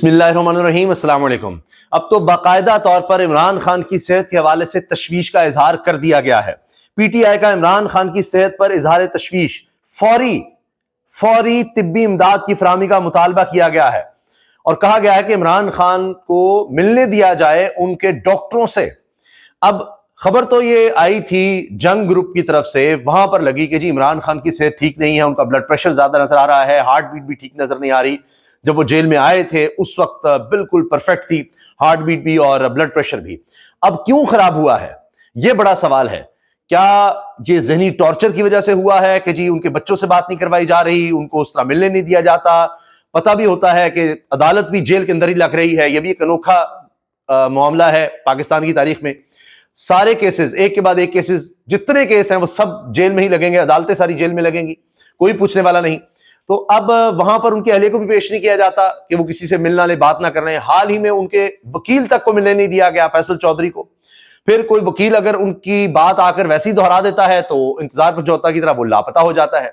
بسم اللہ الرحمن الرحیم۔ السلام علیکم۔ اب تو باقاعدہ طور پر عمران خان کی صحت کے حوالے سے تشویش کا اظہار کر دیا گیا ہے۔ پی ٹی آئی کا عمران خان کی صحت پر اظہار تشویش، فوری طبی امداد کی فراہمی کا مطالبہ کیا گیا ہے اور کہا گیا ہے کہ عمران خان کو ملنے دیا جائے ان کے ڈاکٹروں سے۔ اب خبر تو یہ آئی تھی جنگ گروپ کی طرف سے، وہاں پر لگی کہ جی عمران خان کی صحت ٹھیک نہیں ہے، ان کا بلڈ پریشر زیادہ نظر آ رہا ہے، ہارٹ بیٹ بھی ٹھیک نظر نہیں آ رہی۔ جب وہ جیل میں آئے تھے اس وقت بالکل پرفیکٹ تھی، ہارٹ بیٹ بھی اور بلڈ پریشر بھی۔ اب کیوں خراب ہوا ہے، یہ بڑا سوال ہے۔ کیا یہ ذہنی ٹارچر کی وجہ سے ہوا ہے کہ جی ان کے بچوں سے بات نہیں کروائی جا رہی، ان کو اس طرح ملنے نہیں دیا جاتا؟ پتہ بھی ہوتا ہے کہ عدالت بھی جیل کے اندر ہی لگ رہی ہے، یہ بھی ایک انوکھا معاملہ ہے پاکستان کی تاریخ میں۔ سارے کیسز ایک کے بعد ایک کیسز، جتنے کیس ہیں وہ سب جیل میں ہی لگیں گے، عدالتیں ساری جیل میں لگیں گی، کوئی پوچھنے والا نہیں۔ تو اب وہاں پر ان کے اہلیہ کو بھی پیش نہیں کیا جاتا کہ وہ کسی سے ملنا لے، بات نہ کر رہے ہیں۔ حال ہی میں ان کے وکیل تک کو ملنے نہیں دیا گیا، فیصل چودھری کو۔ پھر کوئی وکیل اگر ان کی بات آ کر ویسے ہی دہرا دیتا ہے تو انتظار پر جوتا کی طرح وہ لاپتہ ہو جاتا ہے۔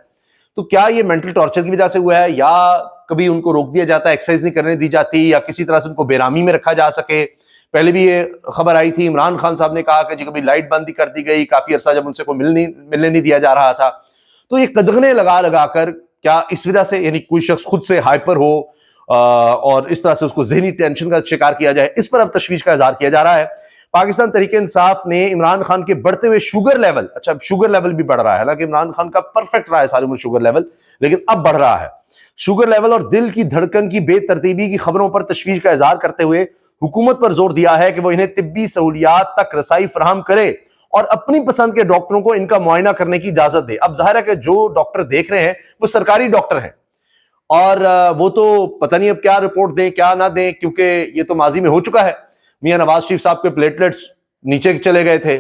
تو کیا یہ مینٹل ٹارچر کی وجہ سے ہوا ہے، یا کبھی ان کو روک دیا جاتا ہے، ایکسرسائز نہیں کرنے دی جاتی، یا کسی طرح سے ان کو بےرامی میں رکھا جا سکے؟ پہلے بھی یہ خبر آئی تھی، عمران خان صاحب نے کہا کہ جی کبھی لائٹ بند کر دی گئی، کافی عرصہ جب ان سے کوئی ملنے نہیں دیا جا رہا تھا۔ تو یہ قدغنے لگا کر کیا اس وجہ سے یعنی کوئی شخص خود سے ہائپر ہو اور اس طرح سے اس کو ذہنی ٹینشن کا شکار کیا جائے، اس پر اب تشویش کا اظہار کیا جا رہا ہے۔ پاکستان تحریک انصاف نے عمران خان کے بڑھتے ہوئے شوگر لیول، اچھا شوگر لیول بھی بڑھ رہا ہے، حالانکہ عمران خان کا پرفیکٹ رہا ہے ساری عمر شوگر لیول، لیکن اب بڑھ رہا ہے شوگر لیول، اور دل کی دھڑکن کی بے ترتیبی کی خبروں پر تشویش کا اظہار کرتے ہوئے حکومت پر زور دیا ہے کہ وہ انہیں طبی سہولیات تک رسائی فراہم کرے اور اپنی پسند کے ڈاکٹروں کو ان کا معائنہ کرنے کی اجازت دے۔ اب ظاہر ہے کہ جو ڈاکٹر دیکھ رہے ہیں وہ سرکاری ڈاکٹر ہیں، اور وہ تو پتہ نہیں اب کیا رپورٹ دیں کیا نہ دیں، کیونکہ یہ تو ماضی میں ہو چکا ہے۔ میاں نواز شریف صاحب کے پلیٹلیٹس نیچے چلے گئے تھے،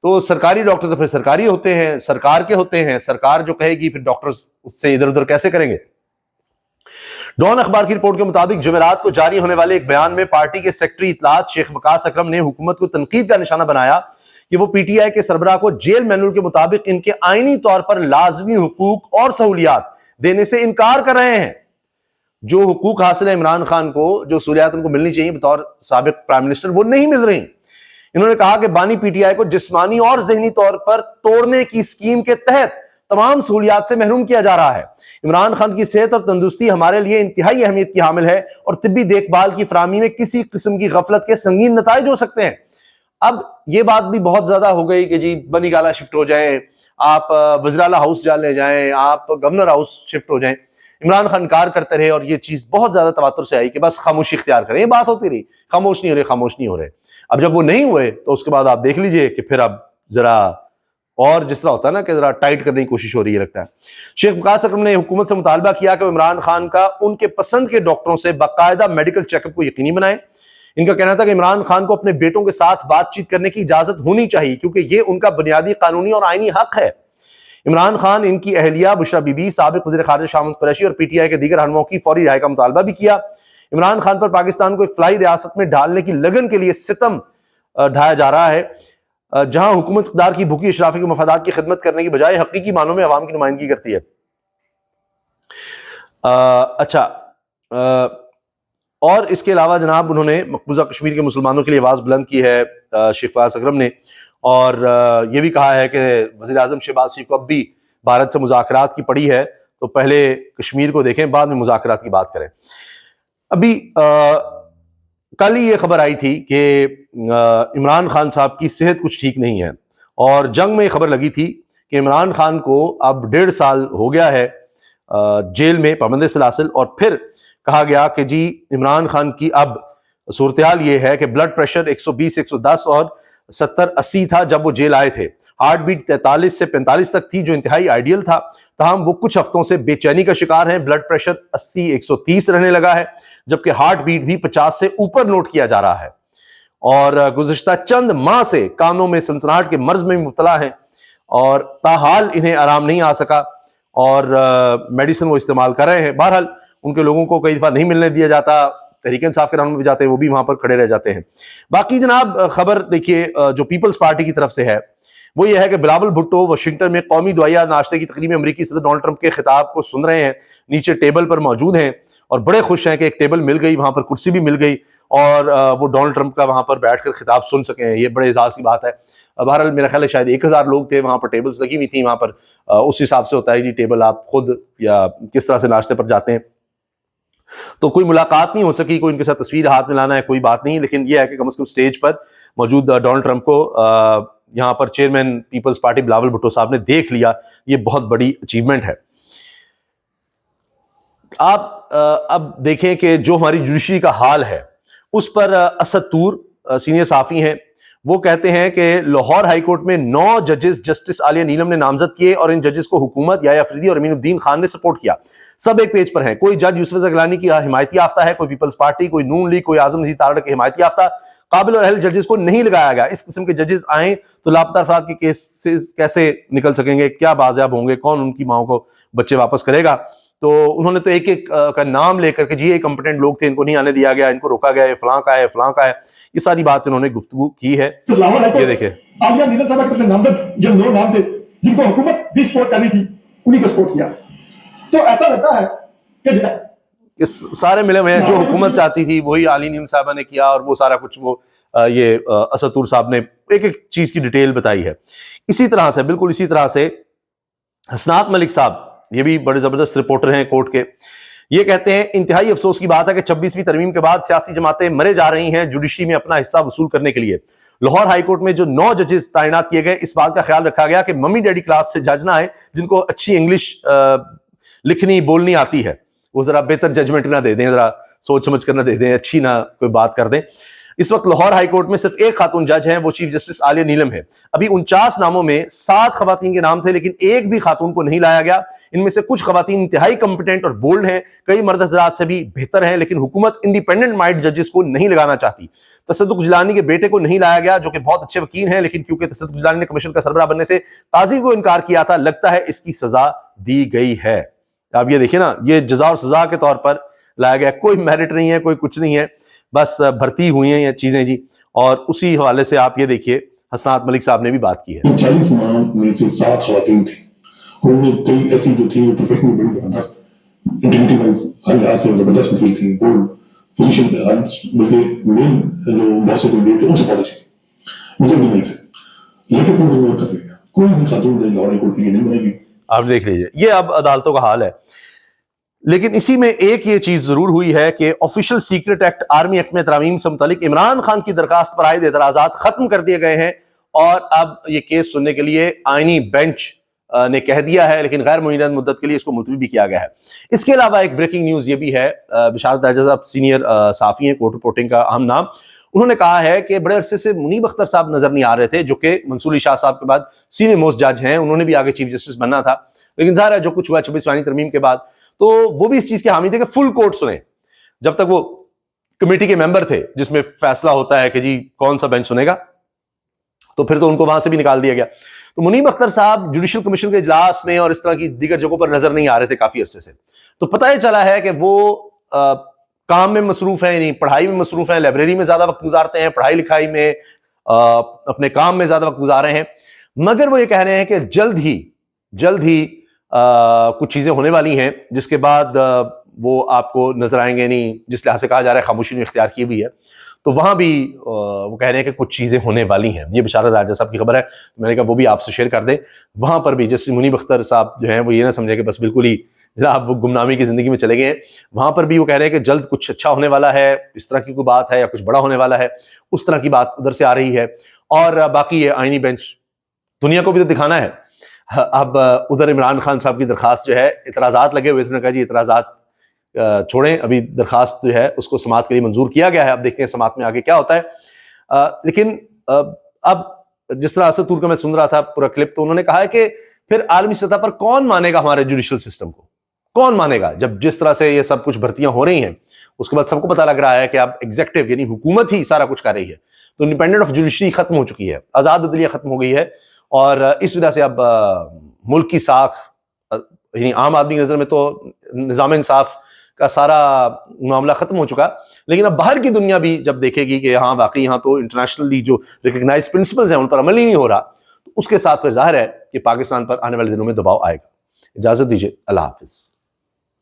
تو سرکاری ڈاکٹر تو پھر سرکاری ہوتے ہیں، سرکار کے ہوتے ہیں، سرکار جو کہے گی پھر ڈاکٹر اس سے ادھر ادھر کیسے کریں گے۔ ڈان اخبار کی رپورٹ کے مطابق جمعرات کو جاری ہونے والے ایک بیان میں پارٹی کے سیکرٹری اطلاعات شیخ وقاص اکرم نے حکومت کو تنقید کا نشانہ بنایا کہ وہ پی ٹی آئی کے سربراہ کو جیل مینول کے مطابق ان کے آئینی طور پر لازمی حقوق اور سہولیات دینے سے انکار کر رہے ہیں۔ جو حقوق حاصل ہے عمران خان کو، جو سہولیات ان کو ملنی چاہیے بطور سابق پرائم منسٹر، وہ نہیں مل رہی۔ انہوں نے کہا کہ بانی پی ٹی آئی کو جسمانی اور ذہنی طور پر توڑنے کی اسکیم کے تحت تمام سہولیات سے محروم کیا جا رہا ہے۔ عمران خان کی صحت اور تندرستی ہمارے لیے انتہائی اہمیت کی حامل ہے، اور طبی دیکھ بھال کی فراہمی میں کسی قسم کی غفلت کے سنگین نتائج ہو سکتے ہیں۔ اب یہ بات بھی بہت زیادہ ہو گئی کہ جی بنی گالہ شفٹ ہو جائیں، آپ وزراء ہاؤس جا لے جائیں، آپ گورنر ہاؤس شفٹ ہو جائیں۔ عمران خان انکار کرتے رہے، اور یہ چیز بہت زیادہ تواتر سے آئی کہ بس خاموشی اختیار کریں، یہ بات ہوتی رہی، خاموش نہیں ہو رہے۔ اب جب وہ نہیں ہوئے تو اس کے بعد آپ دیکھ لیجئے کہ پھر اب ذرا اور جس طرح ہوتا ہے نا کہ ذرا ٹائٹ کرنے کی کوشش ہو رہی ہے لگتا ہے۔ شیخ وقاص اکرم نے حکومت سے مطالبہ کیا کہ وہ عمران خان کا ان کے پسند کے ڈاکٹروں سے باقاعدہ میڈیکل چیک اپ کو یقینی بنائیں۔ ان کا کہنا تھا کہ عمران خان کو اپنے بیٹوں کے ساتھ بات چیت کرنے کی اجازت ہونی چاہیے، کیونکہ یہ ان کا بنیادی قانونی اور آئینی حق ہے۔ عمران خان، ان کی اہلیہ بشرا بی بی، سابق وزیر خارجہ شاہ محمود قریشی اور پی ٹی آئی کے دیگر رہنماؤں کی فوری رہائی کا مطالبہ بھی کیا۔ عمران خان پر پاکستان کو ایک فلائی ریاست میں ڈھالنے کی لگن کے لیے ستم ڈھایا جا رہا ہے، جہاں حکومت اقتدار کی بھوکی اشرافی کے مفادات کی خدمت کرنے کی بجائے حقیقی معنوں میں عوام کی نمائندگی کرتی ہے۔ اور اس کے علاوہ جناب انہوں نے مقبوضہ کشمیر کے مسلمانوں کے لیے آواز بلند کی ہے شیخ وقاص اکرم نے، اور یہ بھی کہا ہے کہ وزیر اعظم شہباز شریف کو اب بھی بھارت سے مذاکرات کی پڑی ہے، تو پہلے کشمیر کو دیکھیں بعد میں مذاکرات کی بات کریں۔ ابھی کل ہی یہ خبر آئی تھی کہ عمران خان صاحب کی صحت کچھ ٹھیک نہیں ہے، اور جنگ میں یہ خبر لگی تھی کہ عمران خان کو اب 1.5 سال ہو گیا ہے جیل میں پابند سلاسل، اور پھر کہا گیا کہ جی عمران خان کی اب صورتحال یہ ہے کہ بلڈ پریشر 120 110 اور 70 80 تھا جب وہ جیل آئے تھے، ہارٹ بیٹ 43 سے 45 تک تھی جو انتہائی آئیڈیل تھا، تاہم وہ کچھ ہفتوں سے بے چینی کا شکار ہیں، بلڈ پریشر 80 130 رہنے لگا ہے، جبکہ ہارٹ بیٹ بھی 50 سے اوپر نوٹ کیا جا رہا ہے، اور گزشتہ چند ماہ سے کانوں میں سنسناہٹ کے مرض میں مبتلا ہیں، اور تاحال انہیں آرام نہیں آ سکا، اور میڈیسن وہ استعمال کر رہے ہیں۔ بہرحال ان کے لوگوں کو کئی دفعہ نہیں ملنے دیا جاتا، تحریک انصاف کے رہنما بھی جاتے ہیں، وہ بھی وہاں پر کھڑے رہ جاتے ہیں۔ باقی جناب خبر دیکھیے جو پیپلز پارٹی کی طرف سے ہے وہ یہ ہے کہ بلاول بھٹو واشنگٹن میں قومی دعائیہ ناشتے کی تقریب میں امریکی صدر ڈونلڈ ٹرمپ کے خطاب کو سن رہے ہیں، نیچے ٹیبل پر موجود ہیں، اور بڑے خوش ہیں کہ ایک ٹیبل مل گئی, وہاں پر کرسی بھی مل گئی, اور وہ ڈونلڈ ٹرمپ کا وہاں پر بیٹھ کر خطاب سن سکیں. یہ بڑے اعزاز کی بات ہے. بہرحال میرا خیال ہے شاید 1000 لوگ تھے وہاں پر, ٹیبلز لگی ہوئی تھیں وہاں پر. اس حساب سے ہوتا ہے جی ٹیبل آپ خود یا کس طرح سے ناشتے پر جاتے ہیں. تو کوئی ملاقات نہیں ہو سکی, کوئی ان کے ساتھ تصویر ہاتھ میں لانا ہے کوئی بات نہیں, لیکن یہ ہے کہ کم از کم سٹیج پر موجود ڈونلڈ ٹرمپ کو یہاں پر چیئرمین پیپلز پارٹی بلاول بھٹو صاحب نے دیکھ لیا. یہ بہت بڑی اچیومنٹ ہے. آپ اب دیکھیں کہ جو ہماری جوڈیشری کا حال ہے اس پر اسد طور سینئر صحافی ہیں, وہ کہتے ہیں کہ لاہور ہائی کورٹ میں 9 ججز جسٹس عالیہ نیلم نے نامزد کیے اور ان ججز کو حکومت یا افریدی اور امین الدین خان نے سپورٹ کیا. سب ایک پیج پر ہیں. کوئی جج یوسف رضا گیلانی کی حمایتی یافتہ ہے, کوئی پیپلز پارٹی, کوئی نون لیگ, کوئی اعظم نذیر تارڑ کے حمایتی یافتہ. قابل اور اہل ججز کو نہیں لگایا گیا. اس قسم کے ججز آئیں تو لاپتہ افراد کے کیسز کیسے نکل سکیں گے, کیا بازیاب ہوں گے, کون ان کی ماؤں کو بچے واپس کرے گا. تو انہوں نے تو ایک ایک کا نام لے کر کہ جی یہ کمپٹنٹ لوگ تھے, ان کو نہیں آنے دیا گیا, ان کو روکا گیا, یہ فلاں کا ہے, فلاں کا ہے, یہ ساری بات انہوں نے گفتگو کی ہے. یہ دیکھیں عالیہ نیلم صاحب کی طرف سے نامزد جو 9 نام تھے جن کو حکومت بھی سپورٹ کرنی تھی, انہی کو سپورٹ کیا. تو ایسا لگتا ہے کہ سارے ملے ہوئے ہیں, جو حکومت چاہتی تھی وہی عالیہ نیلم صاحبہ نے کیا, اور وہ سارا کچھ وہ یہ اسد طور صاحب نے ایک ایک چیز کی ڈیٹیل بتائی ہے. اسی طرح سے بالکل اسی طرح سے حسنات ملک صاحب, یہ بھی بڑے زبردست رپورٹر ہیں کورٹ کے, یہ کہتے ہیں انتہائی افسوس کی بات ہے کہ 26ویں ترمیم کے بعد سیاسی جماعتیں مرے جا رہی ہیں جوڈیشری میں اپنا حصہ وصول کرنے کے لیے. لاہور ہائی کورٹ میں جو 9 ججز تعینات کیے گئے, اس بات کا خیال رکھا گیا کہ ممی ڈیڈی کلاس سے جج نہ آئے جن کو اچھی انگلش لکھنی بولنی آتی ہے, وہ ذرا بہتر ججمنٹ نہ دے دیں, ذرا سوچ سمجھ کر نہ دے دیں, اچھی نہ کوئی بات کر دیں. اس وقت لاہور ہائی کورٹ میں صرف ایک خاتون جج ہیں, وہ چیف جسٹس عالیہ نیلم ہے. ابھی 49 ناموں میں 7 خواتین کے نام تھے, لیکن ایک بھی خاتون کو نہیں لایا گیا. ان میں سے کچھ خواتین انتہائی کمپیٹنٹ اور بولڈ ہیں, کئی مرد حضرات سے بھی بہتر ہیں, لیکن حکومت انڈیپینڈنٹ مائنڈ ججز کو نہیں لگانا چاہتی. تصدق جیلانی کے بیٹے کو نہیں لایا گیا جو کہ بہت اچھے وکیل ہیں, لیکن کیونکہ تصدق جیلانی نے کمیشن کا سربراہ بننے سے قاضی کو انکار کیا تھا, لگتا ہے اس کی سزا دی گئی ہے. آپ یہ دیکھیں نا, یہ جزا اور سزا کے طور پر لایا گیا, کوئی میرٹ نہیں ہے, کوئی کچھ نہیں ہے, بس بھرتی ہوئی ہیں یہ چیزیں جی. اور اسی حوالے سے آپ یہ دیکھیے حسنات ملک صاحب نے بھی بات کی ہے. 40 نام میں سے 7 خواتین تھیں, ان میں کئی ایسی جو تھیں پروفیشنل بڑی زبردست, انٹیگریٹی وائز ہر لحاظ سے زبردست وکیل تھیں, بولڈ پوزیشن پہ, بلکہ مین جو بہت سے کوئی تھے ان سے پالیسی مجھے نہیں مل سے, لیکن ان کو کوئی بھی خاتون لاہور ہائی کورٹ کے لیے نہیں بنے گی. آپ دیکھ لیجیے, یہ اب عدالتوں کا حال ہے. لیکن اسی میں ایک یہ چیز ضرور ہوئی ہے کہ official secret act army act میں ترامیم سے متعلق عمران خان کی درخواست پر عائد اعتراضات ختم کر دیے گئے ہیں, اور اب یہ کیس سننے کے لیے آئینی بینچ نے کہہ دیا ہے, لیکن غیر معینہ مدت کے لیے اس کو ملتوی بھی کیا گیا ہے. اس کے علاوہ ایک بریکنگ نیوز یہ بھی ہے, بشارت داجہ صاحب سینئر صحافی ہیں, کورٹ رپورٹنگ کا اہم نام, انہوں نے کہا ہے کہ بڑے عرصے سے منیب اختر صاحب نظر نہیں آ رہے تھے, جو کہ منصور علی شاہ صاحب کے بعد سینئر موسٹ جج ہیں, انہوں نے بھی آگے چیف جسٹس بننا تھا, لیکن ظاہر ہے جو کچھ ہوا 26ویں ترمیم کے بعد, تو وہ بھی اس چیز کے حامی تھے کہ فل کورٹ سنیں. جب تک وہ کمیٹی کے ممبر تھے جس میں فیصلہ ہوتا ہے کہ جی کون سا بینچ سنے گا, تو پھر تو ان کو وہاں سے بھی نکال دیا گیا. تو منیب اختر صاحب جوڈیشل کمیشن کے اجلاس میں اور اس طرح کی دیگر جگہوں پر نظر نہیں آ رہے تھے کافی عرصے سے. تو پتہ یہ چلا ہے کہ وہ کام میں مصروف ہیں, یعنی پڑھائی میں مصروف ہیں, لائبریری میں زیادہ وقت گزارتے ہیں, پڑھائی لکھائی میں, اپنے کام میں زیادہ وقت گزار رہے ہیں. مگر وہ یہ کہہ رہے ہیں کہ جلد ہی کچھ چیزیں ہونے والی ہیں جس کے بعد وہ آپ کو نظر آئیں گے. نہیں جس لحاظ سے کہا جا رہا ہے خاموشی نے اختیار کی بھی ہے, تو وہاں بھی وہ کہہ رہے ہیں کہ کچھ چیزیں ہونے والی ہیں. یہ بشارت راجہ صاحب کی خبر ہے, میں نے کہا وہ بھی آپ سے شیئر کر دیں. وہاں پر بھی جیسے منیب اختر صاحب جو ہیں وہ یہ نہ سمجھے کہ بس بالکل ہی جناب وہ گمنامی کی زندگی میں چلے گئے ہیں, وہاں پر بھی وہ کہہ رہے ہیں کہ جلد کچھ اچھا ہونے والا ہے, اس طرح کی کوئی بات ہے یا کچھ بڑا ہونے والا ہے, اس طرح کی بات ادھر سے آ رہی ہے. اور باقی یہ آئینی بینچ دنیا کو بھی تو دکھانا ہے. اب ادھر عمران خان صاحب کی درخواست جو ہے, اعتراضات لگے ہوئے تھے, انہوں نے کہا جی اعتراضات چھوڑیں, ابھی درخواست جو ہے اس کو سماعت کے لیے منظور کیا گیا ہے, اب دیکھتے ہیں سماعت میں آگے کیا ہوتا ہے. لیکن اب جس طرح اسد طور کا میں سن رہا تھا پورا کلپ, تو انہوں نے کہا ہے کہ پھر عالمی سطح پر کون مانے گا ہمارے جوڈیشل سسٹم کو, کون مانے گا جب جس طرح سے یہ سب کچھ بھرتیاں ہو رہی ہیں. اس کے بعد سب کو پتہ لگ رہا ہے کہ اب ایگزیکٹو یعنی حکومت ہی سارا کچھ کر رہی ہے, تو انڈیپینڈنٹ آف جوڈیشری ختم ہو چکی ہے, آزاد عدلیہ ختم ہو گئی ہے, اور اس وجہ سے اب ملک کی ساکھ یعنی عام آدمی کی نظر میں تو نظام انصاف کا سارا معاملہ ختم ہو چکا. لیکن اب باہر کی دنیا بھی جب دیکھے گی کہ ہاں واقعی یہاں تو انٹرنیشنلی جو ریکگنائز پرنسپلز ہیں ان پر عمل ہی نہیں ہو رہا, تو اس کے ساتھ پھر ظاہر ہے کہ پاکستان پر آنے والے دنوں میں دباؤ آئے گا. اجازت دیجیے, اللہ حافظ.